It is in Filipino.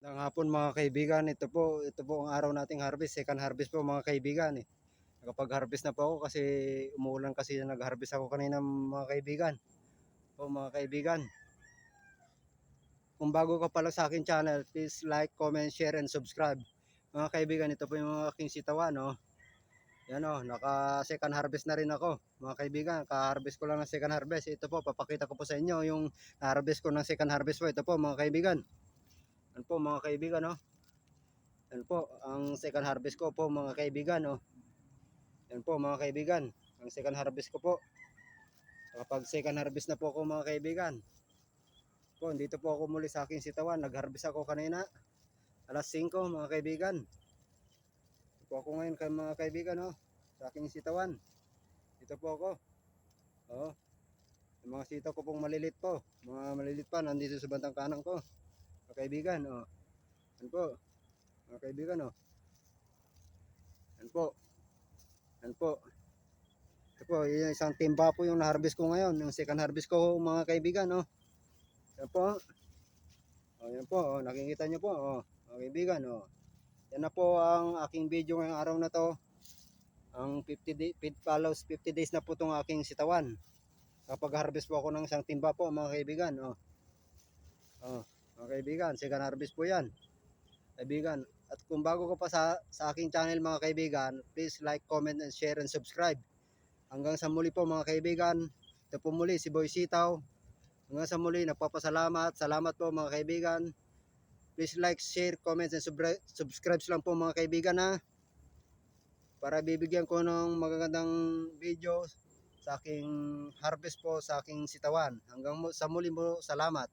Ng hapon mga kaibigan, ito po ang araw nating harvest, second harvest po mga kaibigan eh. Nakapag-harvest na po ako kasi umuulan kasi nag-harvest ako kanina mga kaibigan. Po mga kaibigan, kung bago ka pa lang sa akin channel, please like, comment, share, and subscribe. Mga kaibigan, ito po yung mga aking sitawan oh. Yan oh, naka second harvest na rin ako. Mga kaibigan, ka-harvest ko lang ng second harvest. Ito po, papakita ko po sa inyo yung harvest ko ng second harvest po. Ito po mga kaibigan. Yan po mga kaibigan oh. Yan po, ang second harvest ko po mga kaibigan oh. Yan po mga kaibigan, ang second harvest ko po. Kapag second harvest na po ako mga kaibigan. Po, dito po ako muli sa aking sitawan. Nag-harvest ako kanina. Alas 5 mga kaibigan. Dito po ako ngayon kay mga kaibigan oh, sa aking sitawan. Dito po ako. Oh, yung mga sitaw ko pong malilit po. Mga malilit pa nandito sa bandang kanan ko. Mga kaibigan oh. Yan po. Mga kaibigan oh. Yan po. Yan po. Ito po, yung isang timba po yung na-harvest ko ngayon. Yung second harvest ko mga kaibigan oh. Yan po. Oh, yan po. Oh, nakikita nyo po. Oh, mga kaibigan. Oh. Yan na po ang aking video ngayong araw na to. Ang 50 follows 50 days na po itong aking sitawan. Kapag harvest po ako ng isang timba po mga kaibigan. Oh. Oh, mga kaibigan. Second harvest po yan. Kaibigan. At kung bago ko pa sa aking channel mga kaibigan, please like, comment, and share, and subscribe. Hanggang sa muli po mga kaibigan. Ito po muli si Boy Sitaw. Hanggang sa muli, nagpapasalamat. Salamat po mga kaibigan. Please like, share, comment, and subscribe lang po mga kaibigan ha. Para bibigyan ko ng magagandang video sa aking harvest po sa aking sitawan. Hanggang sa muli mo, salamat.